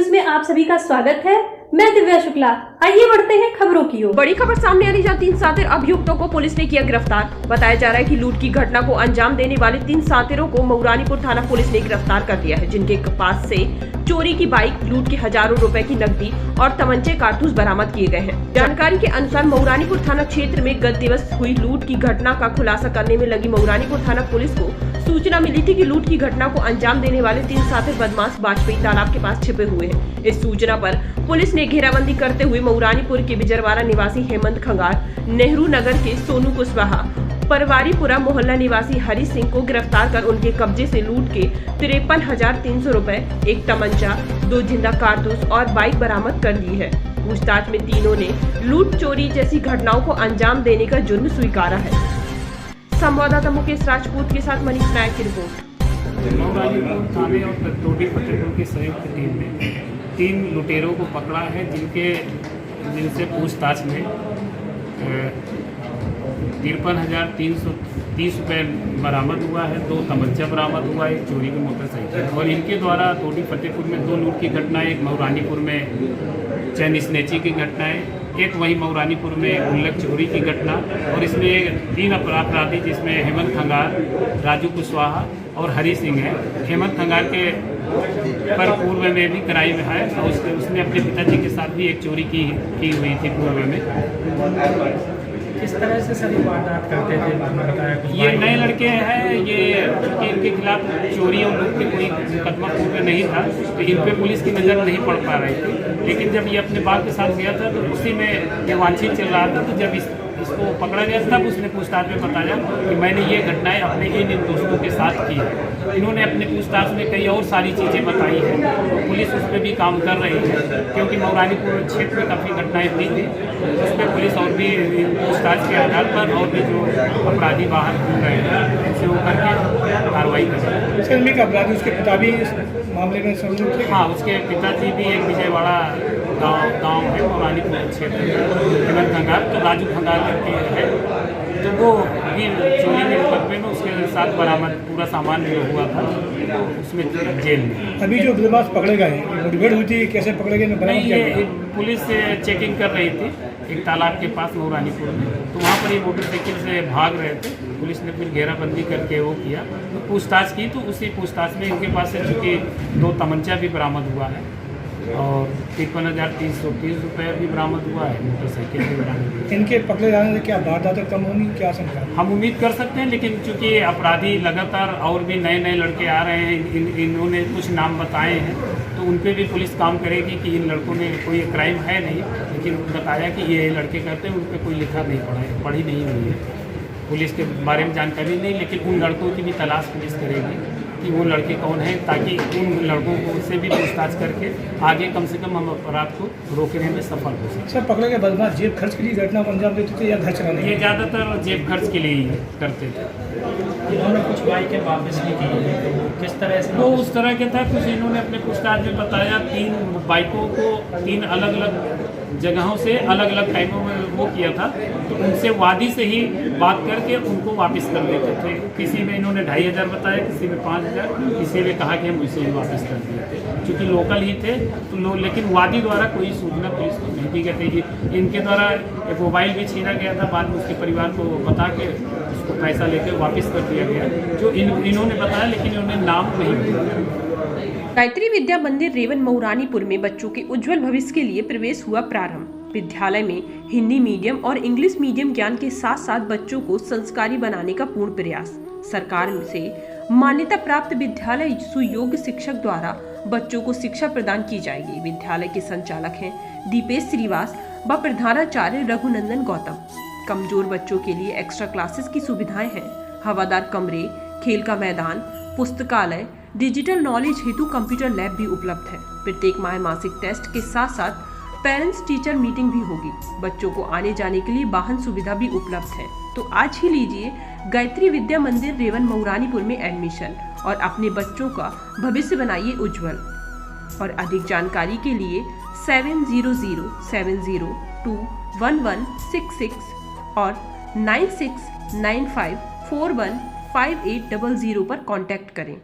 News में आप सभी का स्वागत है। मैं दिव्या शुक्ला। आइए बढ़ते हैं खबरों की ओर। बड़ी खबर सामने आने जहां 3 सातिर अभियुक्तों को पुलिस ने किया गिरफ्तार। बताया जा रहा है कि लूट की घटना को अंजाम देने वाले 3 सातिरों को मऊरानीपुर थाना पुलिस ने गिरफ्तार कर लिया है, जिनके पास से चोरी की बाइक, लूट के हजारों रुपए की नकदी और तमंचे कारतूस बरामद किए गए हैं। जानकारी के अनुसार मऊरानीपुर थाना क्षेत्र में गत दिवस हुई लूट की घटना का खुलासा करने में लगी मऊरानीपुर थाना पुलिस को सूचना मिली थी कि लूट की घटना को अंजाम देने वाले 3 सातिर बदमाश वाजपेयी तालाब के पास छिपे हुए हैं। इस सूचना पर पुलिस ने घेराबंदी करते हुए मऊरानीपुर के बिजरवाड़ा निवासी हेमंत खंगार, नेहरू नगर के सोनू कुशवाहा, परवारीपुरा मोहल्ला निवासी हरी सिंह को गिरफ्तार कर उनके कब्जे से लूट के 53,300 रुपए, एक तमंचा, 2 जिंदा कारतूस और बाइक बरामद कर ली है। पूछताछ में तीनों ने लूट चोरी जैसी घटनाओं को अंजाम देने का जुर्म स्वीकारा है। संवाददाता मुकेश राजपूत के साथ मनीष नायक की रिपोर्ट। मऊरानीपुर थाने और टोटी फतेहपुर की संयुक्त टीम ने 3 लुटेरों को पकड़ा है, जिनसे पूछताछ में 53,330 रुपये बरामद हुआ है, 2 तमंचा बरामद हुआ है, एक चोरी की मोटरसाइकिल। और इनके द्वारा टोटी फतेहपुर में 2 लूट की घटनाएं, एक मऊरानीपुर में चैन स्नेची की घटनाएं, एक वहीं मऊरानीपुर में गुल्लक चोरी की घटना। और इसमें 3 अपराधी, जिसमें हेमंत खंगार, राजू कुशवाहा और हरी सिंह है। हेमंत खंगार के पर पूर्व में भी कराई में है और उसने अपने पिताजी के साथ भी एक चोरी की हुई थी पूर्व में। किस तरह से सभी वारदात करते थे बताया कुछ? ये नए लड़के हैं, ये इनके खिलाफ चोरी और लूट के कोई मुकदमा पूर्व नहीं था, तो इन पे पुलिस की नज़र नहीं पड़ पा रही थी। लेकिन जब ये अपने बाप के साथ गया था तो उसी में ये वांछित चल रहा था। तो जब इसको पकड़ा गया तब उसने पूछताछ में बताया कि मैंने ये घटनाएं अपने इन दोस्तों के साथ की है। इन्होंने अपने पूछताछ में कई और सारी चीज़ें बताई हैं, तो पुलिस उस पर भी काम कर रही है, क्योंकि मऊरानीपुर क्षेत्र में काफ़ी घटनाएं हुई थी। उस पर पुलिस और भी पूछताछ के आधार पर और भी जो अपराधी बाहर घूम रहे हैं उनसे वो करके कार्रवाई कर रहे हैं। अपराधी उसके पिता भी इस मामले में संलग्न थे? हाँ, उसके पिताजी भी एक विजयवाड़ा गांव है मऊरानीपुर क्षेत्र में, हेमंत खंगार, तो राजू खंगार करके है, तो वो भी चोरी के मुकदमे में उसके साथ बरामद पूरा सामान जो हुआ था तो उसमें जेल में। अभी जो बदमाश पकड़े गए मुठभेड़ हुई थी, कैसे पकड़े गए? नहीं, ये पुलिस चेकिंग कर रही थी एक तालाब के पास मऊरानीपुर में, तो वहाँ पर ये मोटरसाइकिल से भाग रहे थे। पुलिस ने फिर घेराबंदी करके वो किया, तो पूछताछ की, तो उसी पूछताछ में इनके पास से चूँकि 2 तमंचा भी बरामद हुआ है और 53,330 रुपये भी बरामद हुआ है, मोटरसाइकिल भी बरामद हुआ है। इनके पकड़े जाने से क्या वारदातें कम होंगी, क्या आशंका? हम उम्मीद कर सकते हैं, लेकिन चूँकि अपराधी लगातार और भी नए लड़के आ रहे हैं, इन्होंने कुछ नाम बताए हैं, तो उन पर भी पुलिस काम करेगी कि इन लड़कों में कोई क्राइम है नहीं, लेकिन बताया कि ये लड़के करते हैं, उन पर कोई लिखा नहीं पढ़ी नहीं हुई है, पुलिस के बारे में जानकारी नहीं। लेकिन उन लड़कों की भी तलाश पुलिस करेगी कि वो लड़के कौन हैं, ताकि उन लड़कों को से भी पूछताछ करके आगे कम से कम हम अपराध को रोकने में सफल हो सकें। सर, पकड़े गए बदमाश जेब खर्च के लिए घटना को अंजाम देते थे या घर चलाने? ये ज़्यादातर जेब खर्च के लिए ही करते थे। इन्होंने कुछ बाइकें वापस भी की है, तो किस तरह से? वो उस तरह के था, कुछ इन्होंने अपने पूछताछ में बताया 3 बाइकों को 3 अलग-अलग जगहों से अलग-अलग टाइमों में वो किया था, तो उनसे वादी से ही बात करके उनको वापस कर देते थे। किसी में इन्होंने 2,500 बताया, किसी में 5,000, किसी ने कहा कि हम उसे ही वापस कर दिए थे। चूँकि लोकल ही थे तो लेकिन वादी द्वारा कोई सूचना पुलिस को नहीं दी गई थी। इनके द्वारा एक मोबाइल भी छीना गया था, बाद में उसके परिवार को बता के उसको पैसा लेकर वापस कर दिया गया, जो इन्होंने बताया, लेकिन इन्होंने नाम नहीं बताया। गायत्री विद्या मंदिर रेवन मऊरानीपुर में बच्चों के उज्जवल भविष्य के लिए प्रवेश हुआ प्रारंभ। विद्यालय में हिंदी मीडियम और इंग्लिश मीडियम ज्ञान के साथ साथ बच्चों को संस्कारी बनाने का पूर्ण प्रयास। सरकार से मान्यता प्राप्त विद्यालय सुयोग्य शिक्षक द्वारा बच्चों को शिक्षा प्रदान की जाएगी। विद्यालय के संचालक हैं दीपेश श्रीवास व प्रधानाचार्य रघुनंदन गौतम। कमजोर बच्चों के लिए एक्स्ट्रा क्लासेस की सुविधाएं हैं। हवादार कमरे, खेल का मैदान, पुस्तकालय, डिजिटल नॉलेज हेतु कंप्यूटर लैब भी उपलब्ध है। प्रत्येक माह मासिक टेस्ट के साथ साथ पेरेंट्स टीचर मीटिंग भी होगी। बच्चों को आने जाने के लिए वाहन सुविधा भी उपलब्ध है। तो आज ही लीजिए गायत्री विद्या मंदिर रेवन मऊरानीपुर में एडमिशन और अपने बच्चों का भविष्य बनाइए उज्जवल। और अधिक जानकारी के लिए 7007021166 और 9695415800 पर कांटेक्ट करें।